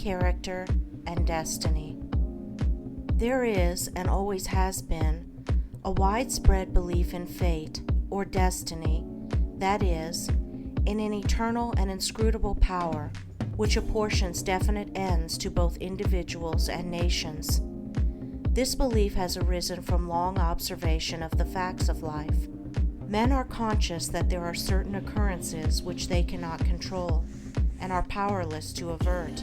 character, and destiny. There is, and always has been, a widespread belief in fate, or destiny, that is, in an eternal and inscrutable power, which apportions definite ends to both individuals and nations. This belief has arisen from long observation of the facts of life. Men are conscious that there are certain occurrences which they cannot control, and are powerless to avert.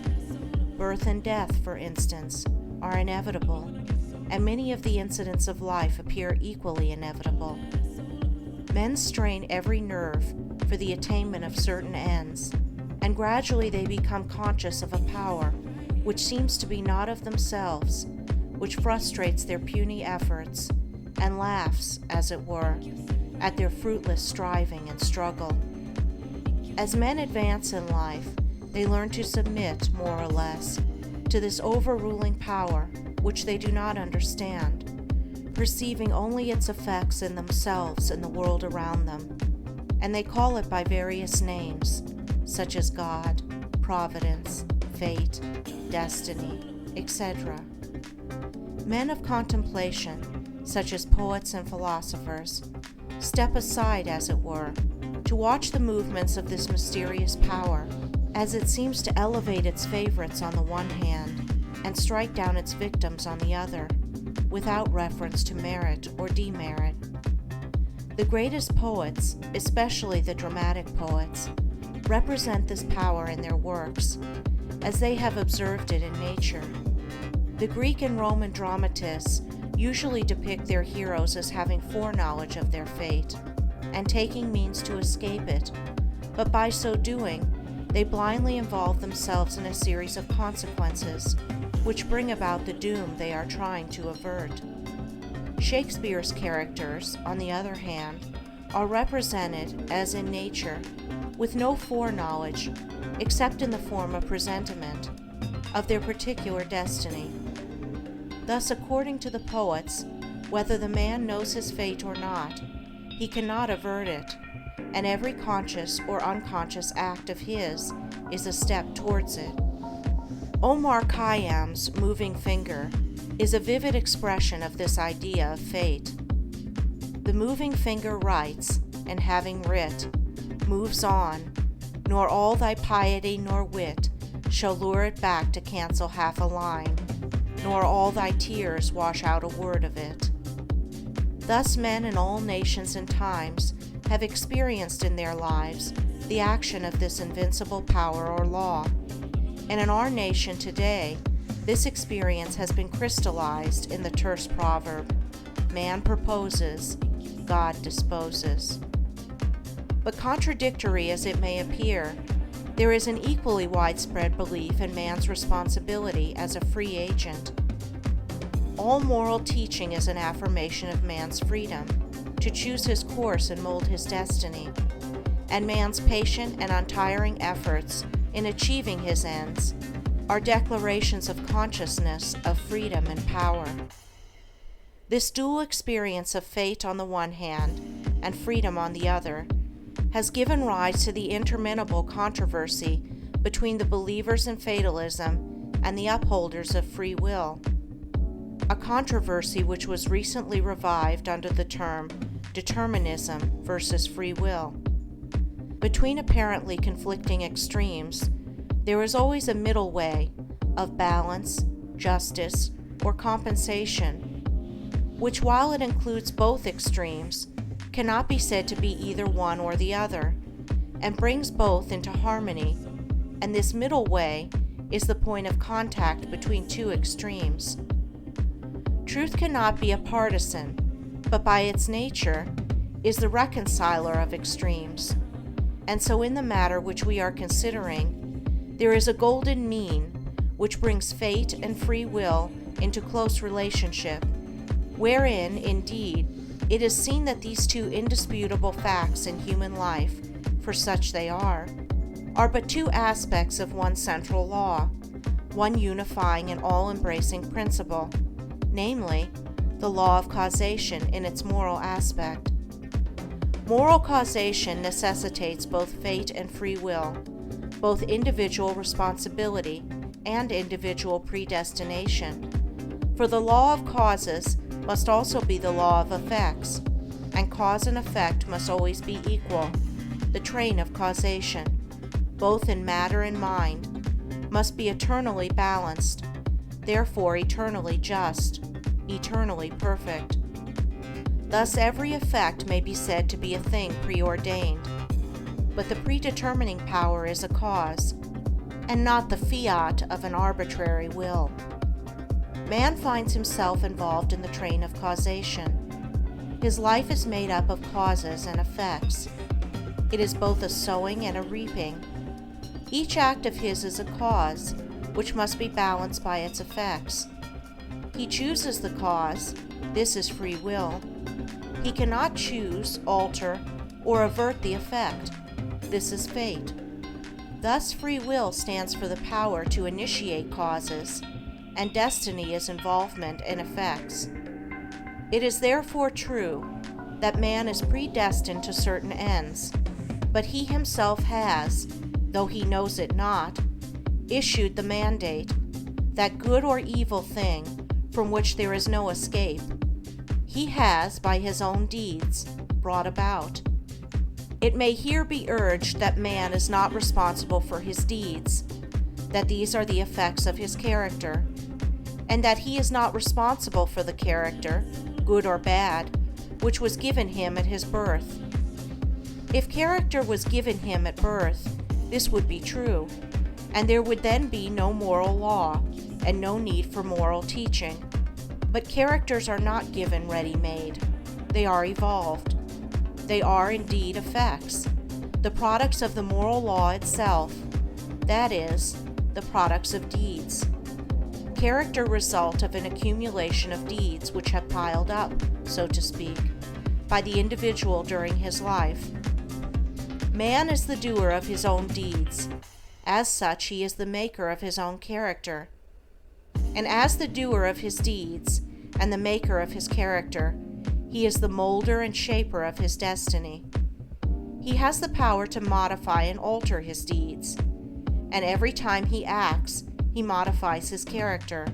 Birth and death, for instance, are inevitable, and many of the incidents of life appear equally inevitable. Men strain every nerve for the attainment of certain ends, and gradually they become conscious of a power which seems to be not of themselves, which frustrates their puny efforts, and laughs, as it were, at their fruitless striving and struggle. As men advance in life, they learn to submit, more or less, to this overruling power which they do not understand, perceiving only its effects in themselves and the world around them, and they call it by various names, such as God, providence, fate, destiny, etc. Men of contemplation, such as poets and philosophers, step aside, as it were, to watch the movements of this mysterious power, as it seems to elevate its favorites on the one hand and strike down its victims on the other, without reference to merit or demerit. The greatest poets, especially the dramatic poets, represent this power in their works, as they have observed it in nature. The Greek and Roman dramatists usually depict their heroes as having foreknowledge of their fate and taking means to escape it, but by so doing, they blindly involve themselves in a series of consequences which bring about the doom they are trying to avert. Shakespeare's characters, on the other hand, are represented, as in nature, with no foreknowledge, except in the form of presentiment, of their particular destiny. Thus, according to the poets, whether the man knows his fate or not, he cannot avert it, and every conscious or unconscious act of his is a step towards it. Omar Khayyam's moving finger is a vivid expression of this idea of fate. The moving finger writes, and having writ, moves on, nor all thy piety nor wit shall lure it back to cancel half a line, nor all thy tears wash out a word of it. Thus men in all nations and times have experienced in their lives the action of this invincible power or law, and in our nation today, this experience has been crystallized in the terse proverb, man proposes, God disposes. But contradictory as it may appear, there is an equally widespread belief in man's responsibility as a free agent. All moral teaching is an affirmation of man's freedom to choose his course and mold his destiny, and man's patient and untiring efforts in achieving his ends are declarations of consciousness of freedom and power. This dual experience of fate on the one hand and freedom on the other has given rise to the interminable controversy between the believers in fatalism and the upholders of free will, a controversy which was recently revived under the term determinism versus free will. Between apparently conflicting extremes, there is always a middle way of balance, justice, or compensation, which, while it includes both extremes, cannot be said to be either one or the other, and brings both into harmony, and this middle way is the point of contact between two extremes. Truth cannot be a partisan, but by its nature is the reconciler of extremes, and so in the matter which we are considering, there is a golden mean which brings fate and free will into close relationship, wherein, indeed, it is seen that these two indisputable facts in human life, for such they are but two aspects of one central law, one unifying and all-embracing principle, namely, the law of causation in its moral aspect. Moral causation necessitates both fate and free will, both individual responsibility and individual predestination. For the law of causes must also be the law of effects, and cause and effect must always be equal. The train of causation, both in matter and mind, must be eternally balanced, therefore eternally just, eternally perfect. Thus every effect may be said to be a thing preordained, but the predetermining power is a cause, and not the fiat of an arbitrary will. Man finds himself involved in the train of causation. His life is made up of causes and effects. It is both a sowing and a reaping. Each act of his is a cause, which must be balanced by its effects. He chooses the cause, this is free will. He cannot choose, alter, or avert the effect, this is fate. Thus free will stands for the power to initiate causes, and destiny is involvement in effects. It is therefore true that man is predestined to certain ends, but he himself has, though he knows it not, issued the mandate, that good or evil thing from which there is no escape, he has, by his own deeds, brought about. It may here be urged that man is not responsible for his deeds, that these are the effects of his character, and that he is not responsible for the character, good or bad, which was given him at his birth. If character was given him at birth, this would be true, and there would then be no moral law, and no need for moral teaching. But characters are not given ready-made. They are evolved. They are indeed effects, the products of the moral law itself, that is, the products of deeds. Character result of an accumulation of deeds which have piled up, so to speak, by the individual during his life. Man is the doer of his own deeds. As such, he is the maker of his own character. And as the doer of his deeds and the maker of his character, he is the molder and shaper of his destiny. He has the power to modify and alter his deeds, and every time he acts, he modifies his character.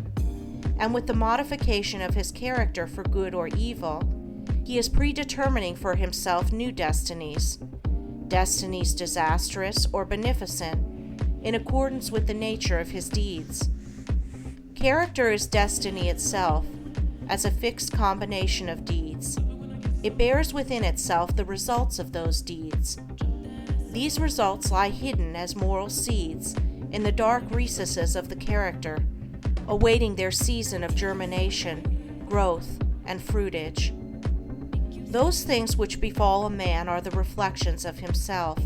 And with the modification of his character for good or evil, he is predetermining for himself new destinies, destinies disastrous or beneficent, in accordance with the nature of his deeds. Character is destiny itself, as a fixed combination of deeds. It bears within itself the results of those deeds. These results lie hidden as moral seeds in the dark recesses of the character, awaiting their season of germination, growth, and fruitage. Those things which befall a man are the reflections of himself,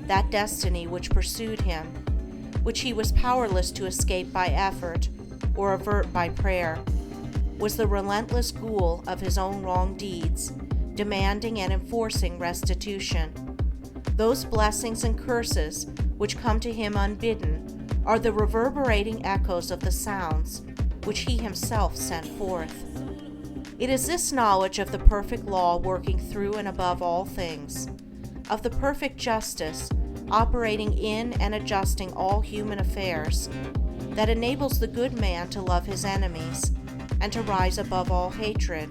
that destiny which pursued him, which he was powerless to escape by effort or avert by prayer, was the relentless ghoul of his own wrong deeds, demanding and enforcing restitution. Those blessings and curses which come to him unbidden are the reverberating echoes of the sounds which he himself sent forth. It is this knowledge of the perfect law working through and above all things, of the perfect justice operating in and adjusting all human affairs, that enables the good man to love his enemies and to rise above all hatred,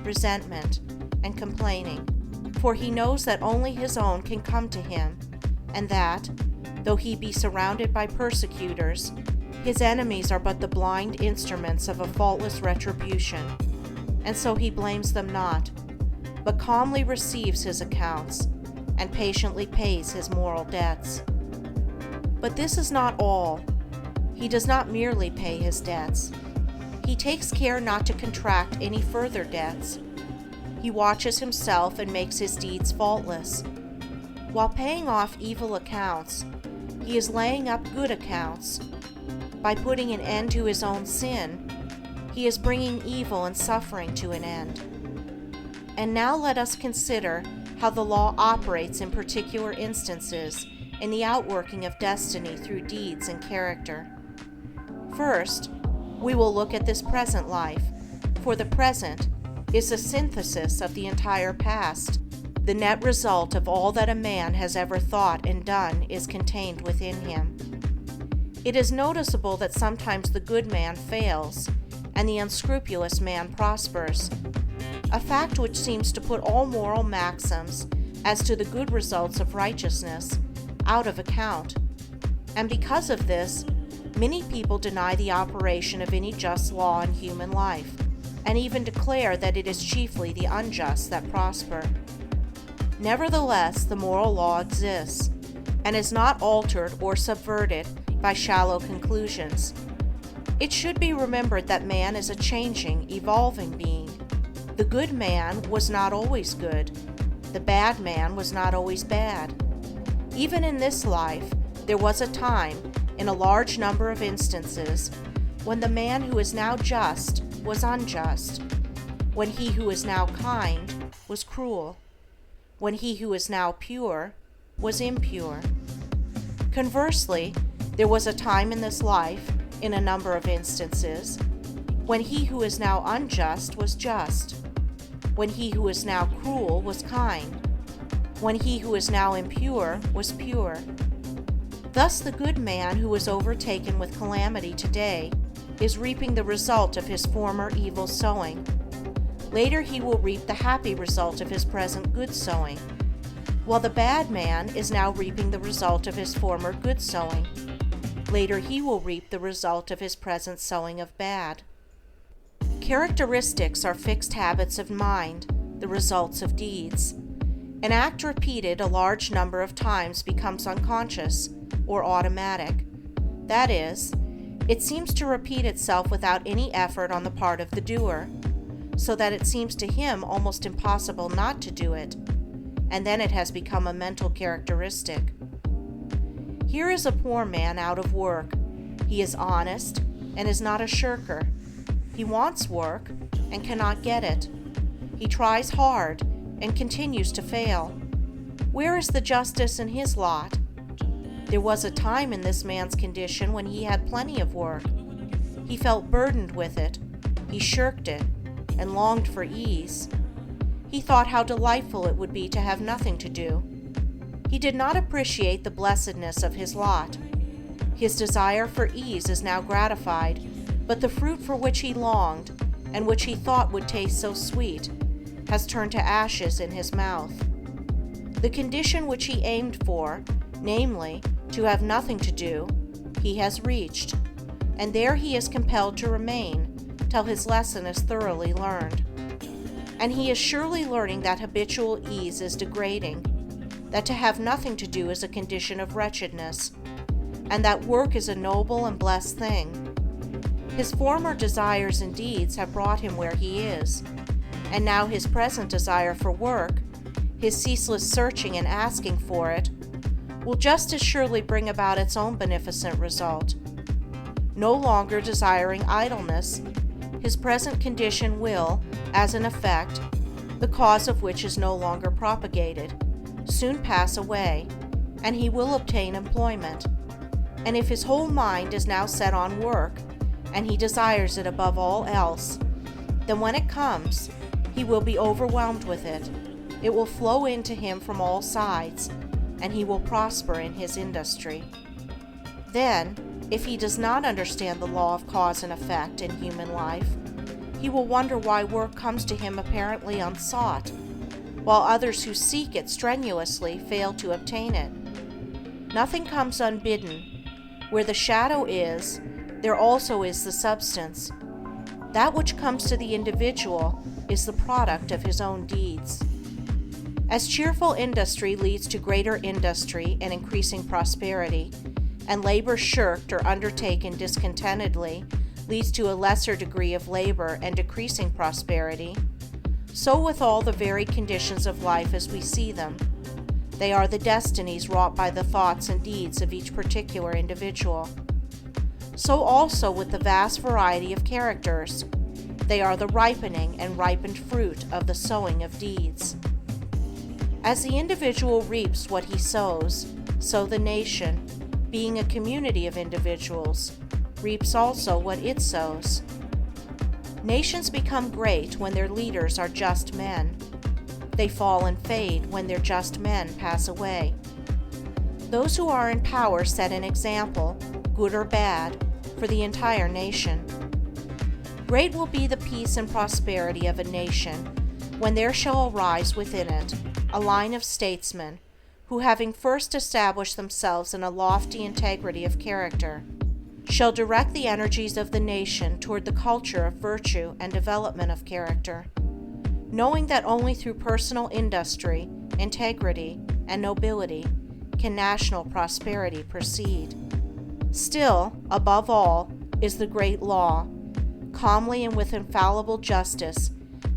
resentment, and complaining, for he knows that only his own can come to him, and that, though he be surrounded by persecutors, his enemies are but the blind instruments of a faultless retribution, and so he blames them not, but calmly receives his accounts and patiently pays his moral debts. But this is not all. He does not merely pay his debts. He takes care not to contract any further debts. He watches himself and makes his deeds faultless. While paying off evil accounts, he is laying up good accounts. By putting an end to his own sin, he is bringing evil and suffering to an end. And now let us consider how the law operates in particular instances in the outworking of destiny through deeds and character. First, we will look at this present life, for the present is a synthesis of the entire past. The net result of all that a man has ever thought and done is contained within him. It is noticeable that sometimes the good man fails and the unscrupulous man prospers, a fact which seems to put all moral maxims as to the good results of righteousness out of account. And because of this, many people deny the operation of any just law in human life, and even declare that it is chiefly the unjust that prosper. Nevertheless, the moral law exists, and is not altered or subverted by shallow conclusions. It should be remembered that man is a changing, evolving being. The good man was not always good. The bad man was not always bad. Even in this life, there was a time, in a large number of instances, when the man who is now just was unjust, when he who is now kind was cruel, when he who is now pure was impure. Conversely, there was a time in this life, in a number of instances, when he who is now unjust was just, when he who is now cruel was kind, when he who is now impure was pure. Thus the good man who is overtaken with calamity today is reaping the result of his former evil sowing. Later he will reap the happy result of his present good sowing, while the bad man is now reaping the result of his former good sowing. Later he will reap the result of his present sowing of bad. Characteristics are fixed habits of mind, the results of deeds. An act repeated a large number of times becomes unconscious or automatic. That is, it seems to repeat itself without any effort on the part of the doer, so that it seems to him almost impossible not to do it, and then it has become a mental characteristic. Here is a poor man out of work. He is honest and is not a shirker. He wants work and cannot get it. He tries hard and continues to fail. Where is the justice in his lot? There was a time in this man's condition when he had plenty of work. He felt burdened with it. He shirked it and longed for ease. He thought how delightful it would be to have nothing to do. He did not appreciate the blessedness of his lot. His desire for ease is now gratified, but the fruit for which he longed, and which he thought would taste so sweet, has turned to ashes in his mouth. The condition which he aimed for, namely, to have nothing to do, he has reached, and there he is compelled to remain till his lesson is thoroughly learned. And he is surely learning that habitual ease is degrading, that to have nothing to do is a condition of wretchedness, and that work is a noble and blessed thing. His former desires and deeds have brought him where he is, and now his present desire for work, his ceaseless searching and asking for it, will just as surely bring about its own beneficent result. No longer desiring idleness, his present condition will, as an effect, the cause of which is no longer propagated, soon pass away, and he will obtain employment. And if his whole mind is now set on work, and he desires it above all else, then when it comes, he will be overwhelmed with it. It will flow into him from all sides, and he will prosper in his industry. Then, if he does not understand the law of cause and effect in human life, he will wonder why work comes to him apparently unsought, while others who seek it strenuously fail to obtain it. Nothing comes unbidden. Where the shadow is, there also is the substance. That which comes to the individual is the product of his own deeds. As cheerful industry leads to greater industry and increasing prosperity, and labor shirked or undertaken discontentedly leads to a lesser degree of labor and decreasing prosperity, so with all the varied conditions of life as we see them. They are the destinies wrought by the thoughts and deeds of each particular individual. So also with the vast variety of characters. They are the ripening and ripened fruit of the sowing of deeds. As the individual reaps what he sows, so the nation, being a community of individuals, reaps also what it sows. Nations become great when their leaders are just men. They fall and fade when their just men pass away. Those who are in power set an example, good or bad, for the entire nation. Great will be the peace and prosperity of a nation when there shall arise within it a line of statesmen who, having first established themselves in a lofty integrity of character, shall direct the energies of the nation toward the culture of virtue and development of character, knowing that only through personal industry, integrity, and nobility can national prosperity proceed. Still, above all, is the great law, calmly and with infallible justice,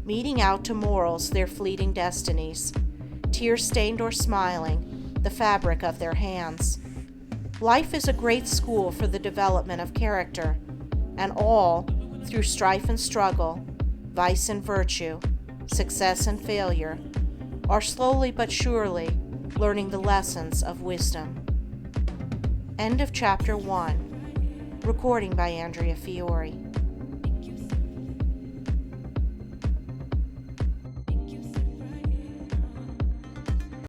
meting out to mortals their fleeting destinies, tear-stained or smiling, the fabric of their hands. Life is a great school for the development of character, and all, through strife and struggle, vice and virtue, success and failure, are slowly but surely learning the lessons of wisdom. End of Chapter 1. Recording by Andrea Fiore.